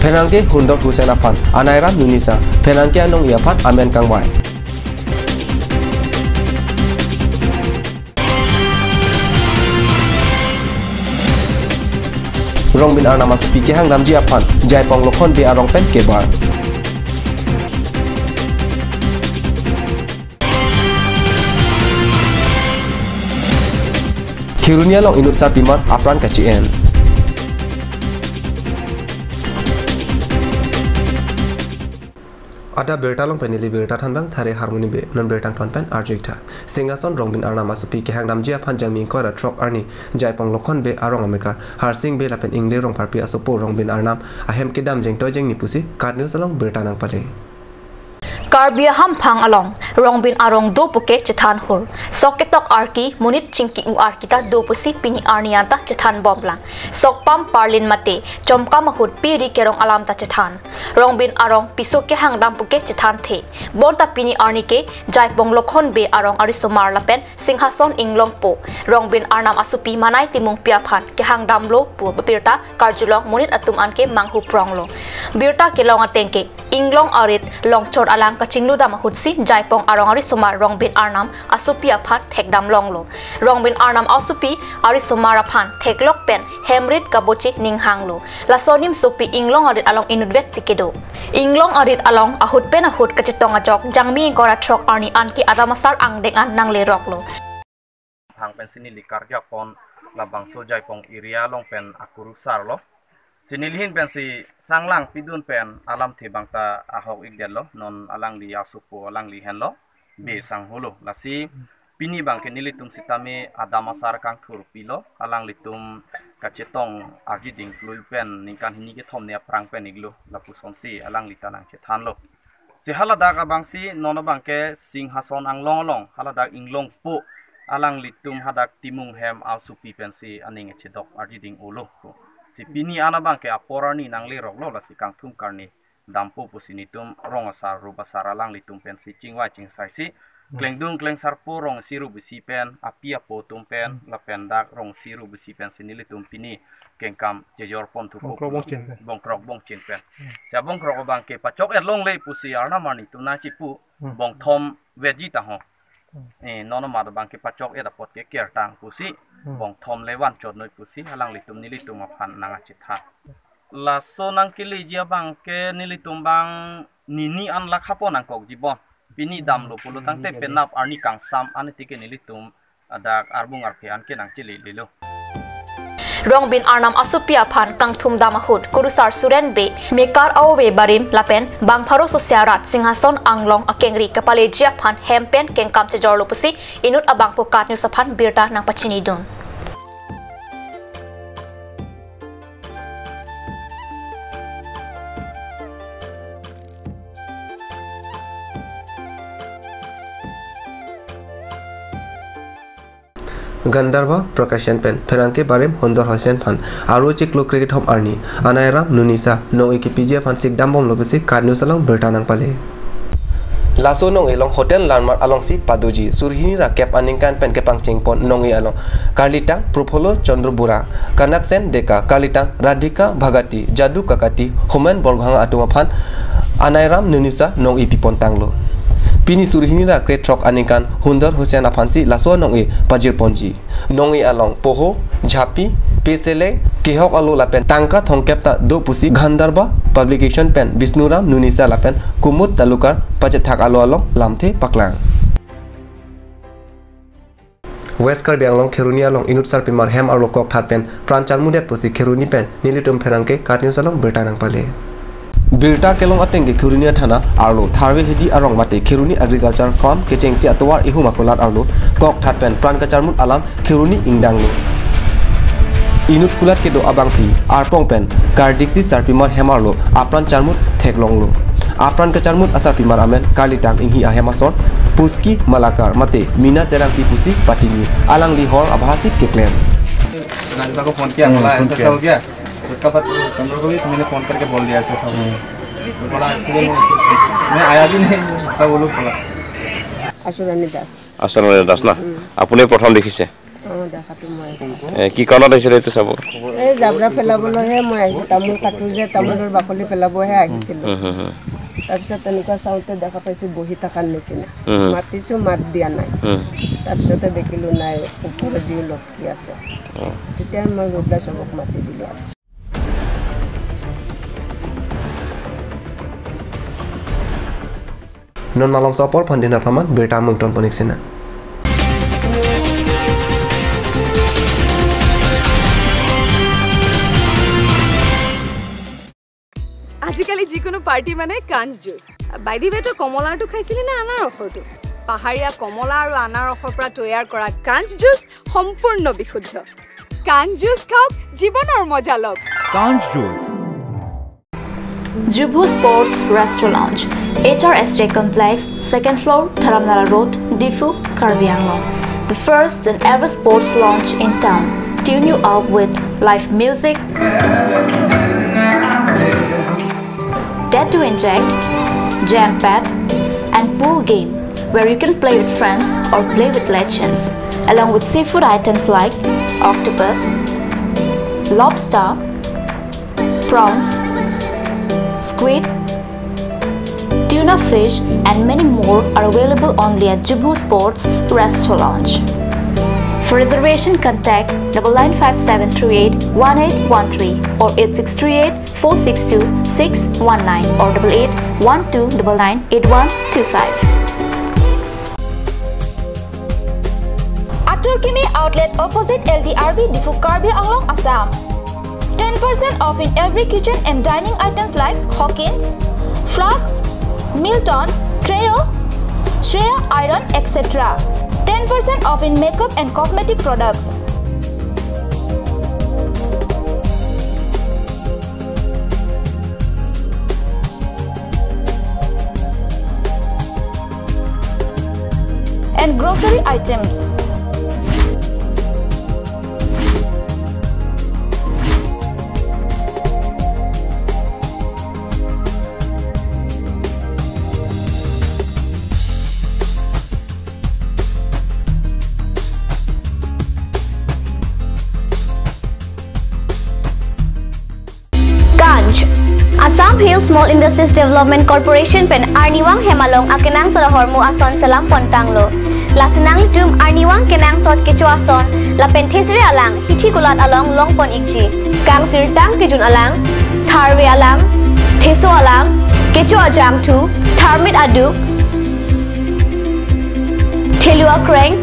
Penangke Hundok Hussein Afan Anairam Nunisa Penangke Anong Iafat Amen Kangwai Rongbin Arnam Asupi ke Hang Ramji Afan Jaipong Lokhon be Arong Pen Kebar Kirunia long inut sarpimat apran kacien Ada berta long penili berta thanbang thare harmoni be non bertang tonpen arjikta singason Rongbin Arnam Asupi ke Hang Ramji Afan jangming ko ra trok arni Jaipong Lokhon be arong amekar harsing be lapen ingle rong parpi asopo Rongbin Arnam ahem kedam jeng to jeng nipusi kad news along berta nang pale Karbia Hampang along Rongbin Arong do puke Chethan Hur Soketok Arki Munit Chinki U Arkita do pusi Pini Arnianta Chethan Bomblang Sokpam Parlin Mate Chomka Mahut Piri Kerong Alam ta Chethan Rongbin Arong Pisoke Hangdam puke Chethan The Borta Pini Arnike Jaipong Lokhon be Arong Arisomar Lapen Singhason Inglong Po Rongbin Arnam Asupi Manai Timung Piaphan ke Hangdam Lo Pu Bapirta Karjulong Munit Atum Anke Manghu Pronglo Birta Kelong Atengke Inglong Arit Longchor Alang Kachinglu dam hutsi Jaipong Arong Arisomar Rongbin Arnam Asupi Aphan Thekdam Longlo Rongbin Arnam Asupi Arisomar Aphan Theklok Pen Hemrit Kabochi Ninghanglo Lasonim Supi Inglong Arit Along Inudvet Sikedo Inglong Arit Along Ahut Pen Ahut Kachitong Ajok Jangmi Gora Trok Arni Anki Adamasar Angdengan Nangle Roklo Hang pen sini likarja pon labang so Jaipong Iria long pen akurusar lo Sinilihin pen si sanglang pidun pen alam tibang ta ahok igden lo non alang li asupo alang li hen lo be sang holo lasi pini bang ke nilitum sitame adamasar kang thur pilo alang litum kacetong arjiding klui pen ningkan hini ke thomne prang pen iglo lapuson si alang litanang chethan lo si halada ka bang si nono bang ke singhason ang long halada inglong po alang litum hadak timung hem asupi pen si aning chedok arjiding ulo si pini anabang ke aporani nang lerok lo la si kang thum karni dampo pusinitum rong asar rubasar alang litum pen si chingwa chingsai si klengdung kleng sarpo rong siru besi pen apia po tum pen la pendak rong siru besi pen sinilitum pini kengkam jejor pon tu bongkrok bongchin pen sa bongkrok bang ke pachok long le pusi arna mani tum na chipu bong thom veji ta ho nono mad bang ke pachok era pot ke kertang pusi bong thom lewan chot noi pusi halang litum nilitum aphan nanga chitha la so nang kili jia bang ke nilitum bang nini an la khapo nang kok jibon pini dam lo pulu tang te penap arni kang sam an tike nilitum adak arbung arphe an ke nang chili lilo Rongbin Arnam Asupi Aphan Kang Thum Damahut Kurusar Suren Be Mekar Awe Barim Lapen Bang Pharo Sosiarat Singhason Anglong Akengri Kapaleji Aphan Hempen Kengkam Chejor Lopusi Inut Abang Pukat News Aphan Birta Nang Pachinidun Gandharva Prakashan Pen Penangke Barim Hundor Hussein Phan Aro Chiklo Cricket Home Arni Anairam Nunisa No Wikipedia Phan Sik Dambom Lobisi Card News along Bertanang Pale Laso nong elong hotel landmark along si Padoji Surhini ra kep aningkan pen kepang chingpon nong along Karlitang Propolo Chandrobura Kanaksen Deka Karlitang Radhika Bhagati Jadu Kakati Homan Borghanga Atuma Phan Anairam Nunisa nong ipipon tanglo Pini surhini ra kret trok anikan Hundor Hussein Afansi laso nong pajir ponji nong along poho jhapi pesele kehok alu lapen tangka thongkep ta do pusi Gandharva publication pen Bisnuram Nunisa lapen kumut talukar pachethak alu along lamthe paklang West Karbi Anglong Kheruni along Inut Sarpimar Hem Arlokok Tharpen Pranchal Mudet pusi Kheruni pen Nilitum Pherangke Card News along Bertanang Pale Birta kelong atenge Kherunia thana arlo tharwe hedi arong mate Kheruni agriculture farm kechengsi atwar ihu makulat arlo kok thatpen pran kacharmut alam Kheruni ingdanglo Inut kulat kedo abang phi arpong pen kardiksi sarpimar hemarlo apran charmut theklonglo apran kacharmut asar pimar amen karlitang inghi ahemasor puski malakar mate mina terang pi pusi patini alang lihor abhasik keklen नाजबा को फोन किया बोला ऐसा ऐसा हो गया उसका बाद चंद्र को भी मैंने फोन करके बोल दिया ऐसा ऐसा तो थोड़ा इसलिए मैं आया भी नहीं तब वो लोग बोला आशुरानी दास आशुरानी दास ना आपने प्रथम देखिसे দেখাটো মই কি কাৰণত আহিছিলে এইটো চাব এই জাবৰা পেলাবলৈহে মই আহিছোঁ তামোল কাটো যে তামোলৰ বাকলি পেলাবহে আহিছিলোঁ তাৰপিছত তেনেকুৱা চাওঁতে দেখা পাইছোঁ বহি থকাৰ নিচিনা মাতিছোঁ মাত দিয়া নাই তাৰপিছতে দেখিলোঁ নাই ওপৰেদি লটকি আছে তেতিয়া মই গৈ চবক মাতি দিলোঁ আৰু non malam sapor pandina praman berta mungton poniksina আজিকালি যিকোনো পাৰ্টি মানে কাঞ্জ জুচ বাই দি ৱে তো কমলাটো খাইছিলি না আনাৰ ৰসটো পাহাৰীয়া কমলা আৰু আনাৰ ৰসৰ পৰা তৈয়াৰ কৰা কাঞ্জ জুচ সম্পূৰ্ণ বিশুদ্ধ কাঞ্জ জুচ খাওক জীৱনৰ মজা লওক কাঞ্জ juice Jubu Sports Restaurant Lounge, HRSJ Complex, 2nd floor, Dharamnala Road, Difu, Karbi Anglong. The first and ever sports lounge in town. Tune you up with live music, Dare to Inject, Jam Pad, and pool game, where you can play with friends or play with legends, along with seafood items like octopus, lobster, prawns, squid, tuna fish and many more are available only at Jubu Sports Restaurant Lounge. For reservation contact 9957381813 or 8638462619 or 8812998125. Atul Kimi Outlet opposite LDRB Difu Karbi Anglong Assam. 10% off in every kitchen and dining items like Hawkins, Flux, Milton, Treo, Shreya Iron, etc. 10% off in makeup and cosmetic products. And grocery items. Assam Hill Small Industries Development Corporation pen Arniwang Hemalong akenang sa hormu ason salam pontanglo. Lasinang tum Arniwang kenang sot kecu ason la penthesri alang hithi kulat along longpon ikji. Kang sirtang kijun alang tharwe alang theso alang kecu ajam tu tharmit adu thelua kreng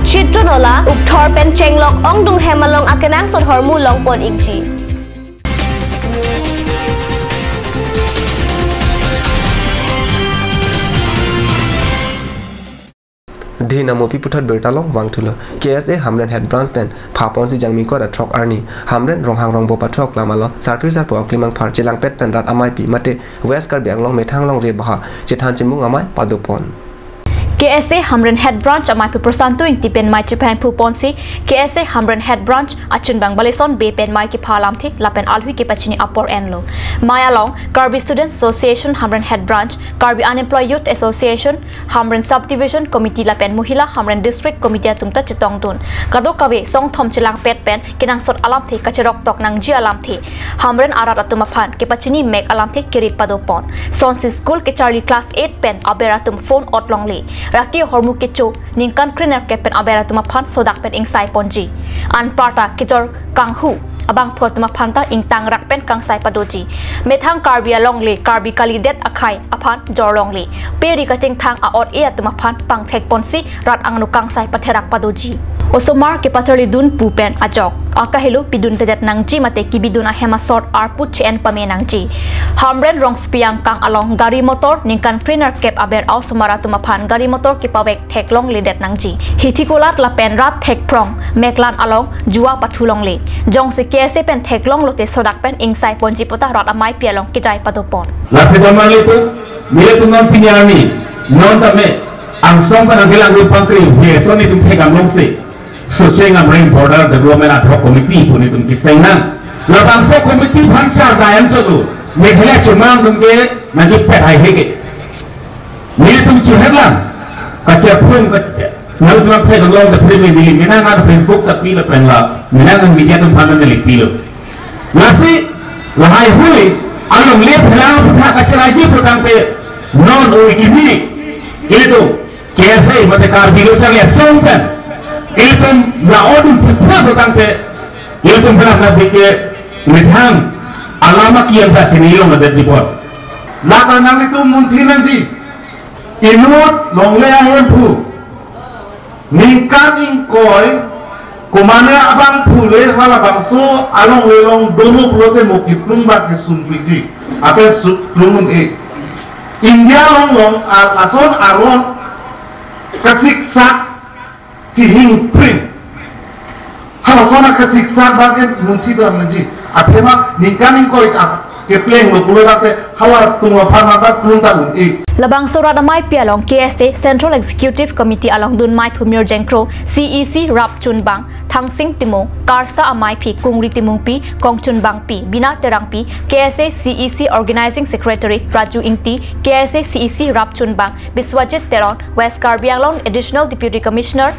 chitronola ukthor pen chenglok ongdung Hemalong akenang sot hormu longpon ikji. Dina mopi putat bertalong wang tulo KSA Hamren head branch pen phapon si jangmi ko da thok arni Hamren ronghang rong bo pathok lamalo sarpi sar po klimang phar chilang pet pen rat amai pi mate west kar bianglong methang long re baha chithan chimung amai padupon KSA Hamren Head Branch amai pu prosanto intipen mai chipan pu ponsi KSA Hamren Head Branch achun bang balison be pen mai ki phalam thi lapen alhui ke pachini upper enlo mai along Karbi Students Association Hamren Head Branch Karbi Unemployed Youth Association Hamren Subdivision Committee lapen Mohila Hamren District Committee tumta chitong tun kado kawe song thom chilang pet pen kinang sot alam thi kachirok tok nang ji alam thi Hamren arat atuma phan ke pachini mek alam thi kirit padopon sonsi school ke Charlie class 8 pen aberatum phone otlong le Raki hormu kecho ningkan kriner kepen abera tuma phan sodak pen ing sai ponji an parta kitor kanghu abang phot tuma phanta ing tang rak pen kang sai padoji methang Karbi along le Karbi kalidet akhai aphan jorlong le peri ka ching thang a ot e tuma phan pang thek ponsi rat angnu kang sai patherak padoji osomar ke pachali dun pu pen ajok aka helu pidun tedet nangji mate ki biduna hema sort arput chen pame nangji Hamren rong spiang kang along gari motor ningkan kriner kep aber ausomara tuma phan gari motor ki pawek thek long le det nangji hitikolat la pen rat thek prong meklan along juwa pathulong le jong se KSA pen thek long lote sodak pen ing sai ponji pota rat amai pialong ki jai padopon la se tomar le tu mile tu non pinyani non tame ang som pa naglang ru pangkri he so ni tum thek long se so cheng am rain border development ad hoc committee puni tum ki sainang la bang so committee phan char gayan cholu mekhela chumang tum ke nagi pet hai hege mile tum chu heglang kacha phum ngal tuang thai kam long ta phri me dili mina ngal Facebook ta pi la pen la mina ngal media tum phan ne lik pi lo nasi lahai hui along le phlang pha ka charaji protang pe non o ikini itu KSA mate kar bilo sang ya songkan itu la odum pha protang pe itu pernah na dike mithang alama kian ta sinilo madat report la ka nang itu muntinan ji inut long le ahem phu ningkan ingkoi kumane abang phule hala bangso along lelong dono plote mokiplung ba ke sumpiji ape suplung e India long alason aron kasiksa cihing pring hala sona kasiksa ba ke munti do manji ape ma ningkan ingkoi ka ke pleng lo pulate hala tunga phana ta tunta un Labang surat amai pialong KSA Central Executive Committee along dun mai Phumir Jengkro CEC Rap Chunbang Thangsing Timong Karsa amai phi Kungri Timong pi Kong Chunbang pi Bina Terang pi KSA CEC Organizing Secretary Raju Ingti KSA CEC Rap Chunbang Biswajit Teron West Karbi Anglong Additional Deputy Commissioner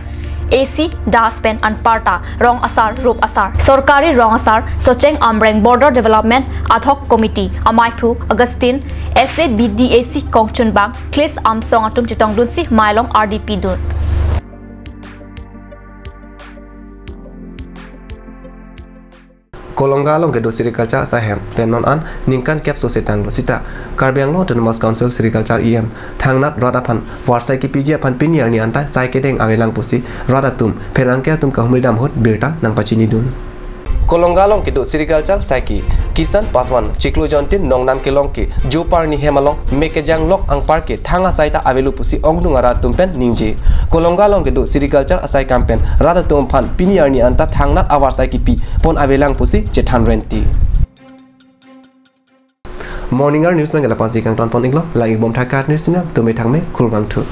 AC Daspen and Parta Rong Asar Rup Asar Sorkari Rong Asar Socheng Amreng Border Development Ad Hoc Committee Amaipu Augustine SABDAC Kongchun Bang Klis Amsong Atum Chitong Dunsi Mailong RDP Dun Kolongalong ke do Sericulture Sahem penon an ningkan kep sosetang lo sita Karbiang lo Autonomous Council Sericulture EM thangnat radapan warsai ki pj pan piniar ni anta sai ke deng awelang pusi radatum perangke tum ka humidam hot birta nang pachini dun Kolongalong ke do Sericulture Saiki Kisan Paswan Chiklu Jontin Nongnam Kelong ki Jupar ni Hemalong Mekejang Lok ang parke thanga saita avelu pusi ongdungara tumpen ningje Kolongalong ke do Sericulture Asai campaign radatum pan piniar ni anta thangnat awarsai ki pi pon awelang pusi chethan renti Morningar news nang gala pasi kang ton pon inglo lagi bom thakat news singa tume thangme khurgang thu